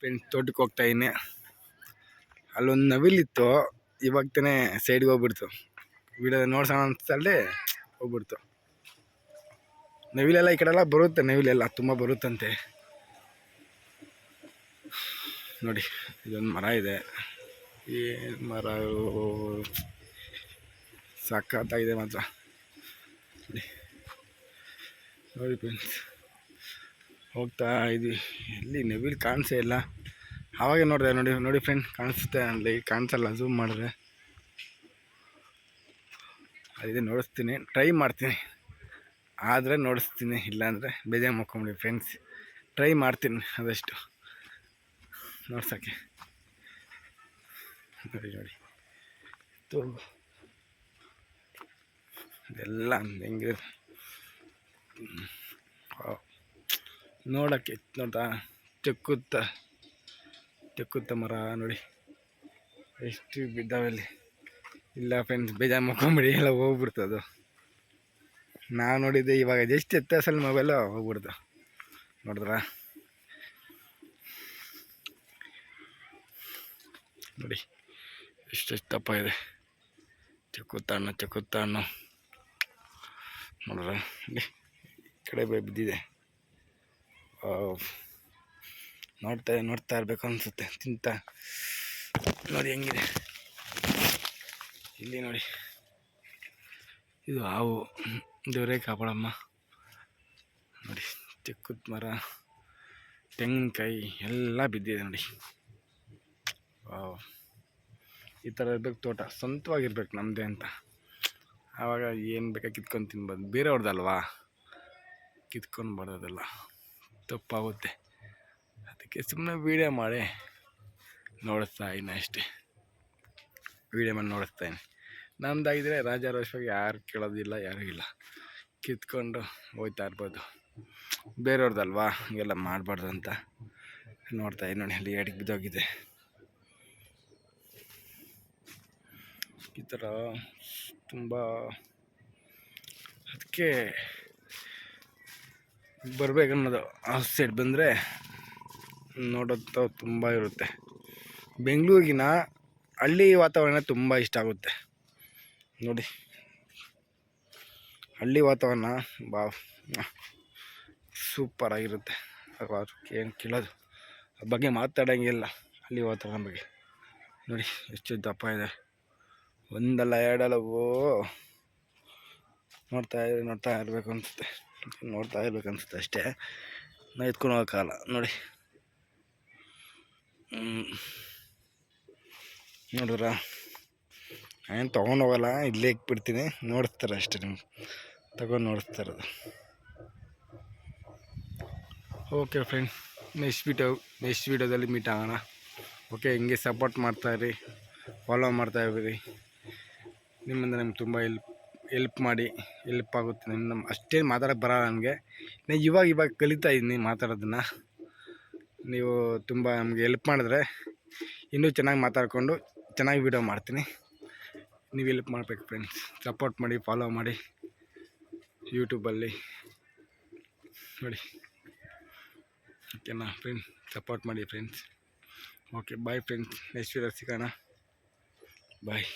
Friends ತೋಟಕ್ಕೆ ಹೋಗ್ತಾ ಇದ್ದೀನಿ. ಅಲ್ಲೊಂದು ನವಿಲಿತ್ತು, ಇವಾಗ ತಾನೇ ಸೈಡ್ಗೆ ಹೋಗ್ಬಿಡ್ತು. ವಿಡಿಯೋ ನೋಡ್ಸೋಣ ಅನ್ಸಲ್ಲಿ ಹೋಗ್ಬಿಡ್ತು. ನವಿಲೆಲ್ಲ ಈ ಕಡೆಲ್ಲ ಬರುತ್ತೆ, ನವಿಲೆಲ್ಲ ತುಂಬ ಬರುತ್ತಂತೆ. ನೋಡಿ ಇದೊಂದು ಮರ ಇದೆ. ಈ ಮರ ಸಖತ್ತಾಗಿದೆ ಮಾತ್ರ. ನೋಡಿ ಫ್ರೆಂಡ್ಸ್, ಹೋಗ್ತಾ ಇದ್ವಿ. ಎಲ್ಲಿ ನವಿಲು ಕಾಣಿಸೇ ಇಲ್ಲ. ಆವಾಗೆ ನೋಡಿದೆ, ನೋಡಿ ಫ್ರೆಂಡ್, ಕಾಣಿಸುತ್ತೆ ಅಲ್ಲಿ, ಕಾಣಿಸಲ್ಲ ಝೂಮ್ ಮಾಡಿದ್ರೆ. ಅದಿದೆ, ನೋಡಿಸ್ತೀನಿ, ಟ್ರೈ ಮಾಡ್ತೀನಿ. ಆದರೆ ನೋಡಿಸ್ತೀನಿ, ಇಲ್ಲಾಂದರೆ ಬೇಜಾರು ಮಾಡ್ಕೊಂಬಿಡಿ ಫ್ರೆಂಡ್ಸ್. ಟ್ರೈ ಮಾಡ್ತೀನಿ ಆದಷ್ಟು ನೋಡ್ಸೋಕ್ಕೆ. ನೋಡಿ ಇದೆಲ್ಲ ಹೆಂಗಿದೆ ನೋಡೋಕ್ಕೆ. ನೋಡ್ತಾ ತೆಕ್ಕುತ್ತ ಮರ ನೋಡಿ ಎಷ್ಟು ಬಿದ್ದಾವಲ್ಲಿ. ಇಲ್ಲ ಫ್ರೆಂಡ್ಸ್, ಬೇಜಾರು ಮಾಡ್ಕೊಂಬಿಡಿ, ಎಲ್ಲ ಹೋಗ್ಬಿಡ್ತದು. ನಾವು ನೋಡಿದ್ದೆ ಇವಾಗ ಜಸ್ಟ್ ಎತ್ತಸಲ್ಲಿ ಮೊಬೈಲು ಹೋಗ್ಬಿಡ್ತು. ನೋಡಿದ್ರ ನೋಡಿ ಎಷ್ಟೆಷ್ಟು ದಪ್ಪ ಇದೆ. ಚಕ್ಕುತ್ತ ಹಣ್ಣು ನೋಡ್ರ, ಈ ಕಡೆ ಬಿದ್ದಿದೆ. ನೋಡ್ತಾ ಇರ್ಬೇಕು ಅನಿಸುತ್ತೆ. ತಿಂತ ನೋಡಿ ಹೆಂಗಿದೆ ಇಲ್ಲಿ. ನೋಡಿ ಇದು ಹಾವು, ದೇವರೇ ಕಾಪಾಡಮ್ಮ. ನೋಡಿ ಚಿಕ್ಕುತ್ತ ಮರ, ತೆಂಗಿನಕಾಯಿ ಎಲ್ಲ ಬಿದ್ದಿದೆ ನೋಡಿ. ಈ ಥರ ಇರ್ಬೇಕು ತೋಟ, ಸ್ವಂತವಾಗಿರ್ಬೇಕು ನಮ್ಮದೇ ಅಂತ. ಆವಾಗ ಏನು ಬೇಕಾ ಕಿತ್ಕೊಂಡು ತಿನ್ಬೋದು. ಬೇರೆಯವ್ರದ್ದಲ್ವಾ, ಕಿತ್ಕೊಂಡು ಬರೋದೆಲ್ಲ ತಪ್ಪಾಗುತ್ತೆ. ಅದಕ್ಕೆ ಸುಮ್ಮನೆ ವೀಡಿಯೋ ಮಾಡಿ ನೋಡಿಸ್ತಾ ಇದ್ದೀನಿ ಅಷ್ಟೇ. ವೀಡಿಯೋ ಮಾಡಿ ನೋಡಿಸ್ತಾ ಇದ್ದೀನಿ. ನಮ್ಮದಾಗಿದ್ದರೆ ರಾಜಾರೋಷವಾಗಿ ಯಾರು ಕೇಳೋದಿಲ್ಲ, ಯಾರೂ ಇಲ್ಲ, ಕಿತ್ಕೊಂಡು ಹೋಗ್ತಾ ಇರ್ಬೋದು. ಬೇರೆಯವ್ರದ್ದಲ್ವಾ, ಹೀಗೆಲ್ಲ ಮಾಡಬಾರ್ದು ಅಂತ ನೋಡ್ತಾ ಇದ್ದೀನಿ. ನೋಡಿ ಅಲ್ಲಿ ಎಡಿಗೆ ಬಿದ್ದೋಗಿದೆ. ಈ ಥರ ತುಂಬ, ಅದಕ್ಕೆ ಬರಬೇಕನ್ನೋದು. ಆ ಸೈಡ್ ಬಂದರೆ ನೋಡೋದು ತುಂಬ ಇರುತ್ತೆ. ಬೆಂಗಳೂರಿಗಿನ ಹಳ್ಳಿ ವಾತಾವರಣ ತುಂಬ ಇಷ್ಟ ಆಗುತ್ತೆ ನೋಡಿ. ಹಳ್ಳಿ ವಾತಾವರಣ ಸೂಪರಾಗಿರುತ್ತೆ. ಏನು ಕೇಳೋದು, ಅದ್ರ ಬಗ್ಗೆ ಮಾತಾಡೋಂಗಿಲ್ಲ. ಹಳ್ಳಿ ವಾತಾವರಣ ಬಗ್ಗೆ ನೋಡಿ ಎಷ್ಟು ದಪ್ಪ ಇದೆ. ಒಂದಲ್ಲ ಎರಡಲ್ಲ, ನೋಡ್ತಾ ಇರಬೇಕು ಅನಿಸುತ್ತೆ ಅಷ್ಟೇ. ನಾವು ಎತ್ಕೊಂಡು ಹೋಗೋಕ್ಕಾಗಲ್ಲ ನೋಡಿ. ನೋಡಿದ್ರ ಏನು ತೊಗೊಂಡೋಗಲ್ಲ, ಇಲ್ಲೇ ಇಕ್ಬಿಡ್ತೀನಿ. ನೋಡಿಸ್ತಾರೆ ಅಷ್ಟೇ, ನಿಮ್ಗೆ ತಗೊಂಡು ನೋಡಿಸ್ತಾ ಇರೋದು. ಓಕೆ ಫ್ರೆಂಡ್, ನೆಕ್ಸ್ಟ್ ವೀಡಿಯೋದಲ್ಲಿ ಮೀಟ್ ಆಗೋಣ. ಓಕೆ, ಹಿಂಗೆ ಸಪೋರ್ಟ್ ಮಾಡ್ತಾಯಿರಿ, ಫಾಲೋ ಮಾಡ್ತಾಯಿರಿ. ನಿಮ್ಮಿಂದ ನಮ್ಗೆ ತುಂಬ ಹೆಲ್ಪ್ ಆಗುತ್ತೆ. ನಮ್ಮ ಅಷ್ಟೇನು ಮಾತಾಡೋಕ್ಕೆ ಬರೋಲ್ಲ ನನಗೆ. ನಾನು ಇವಾಗ ಕಲಿತಾ ಇದ್ದೀನಿ ಮಾತಾಡೋದನ್ನು. ನೀವು ತುಂಬ ನಮಗೆ ಹೆಲ್ಪ್ ಮಾಡಿದ್ರೆ ಇನ್ನೂ ಚೆನ್ನಾಗಿ ಮಾತಾಡಿಕೊಂಡು ಚೆನ್ನಾಗಿ ವೀಡಿಯೋ ಮಾಡ್ತೀನಿ. ನೀವು ಹೆಲ್ಪ್ ಮಾಡಬೇಕು ಫ್ರೆಂಡ್ಸ್. ಸಪೋರ್ಟ್ ಮಾಡಿ, ಫಾಲೋ ಮಾಡಿ ಯೂಟ್ಯೂಬಲ್ಲಿ ನೋಡಿ. ಓಕೆನಾ ಫ್ರೆಂಡ್ಸ್, ಸಪೋರ್ಟ್ ಮಾಡಿ friends. Okay, bye friends. Next video ಸಿಗೋಣ. ಬಾಯ್.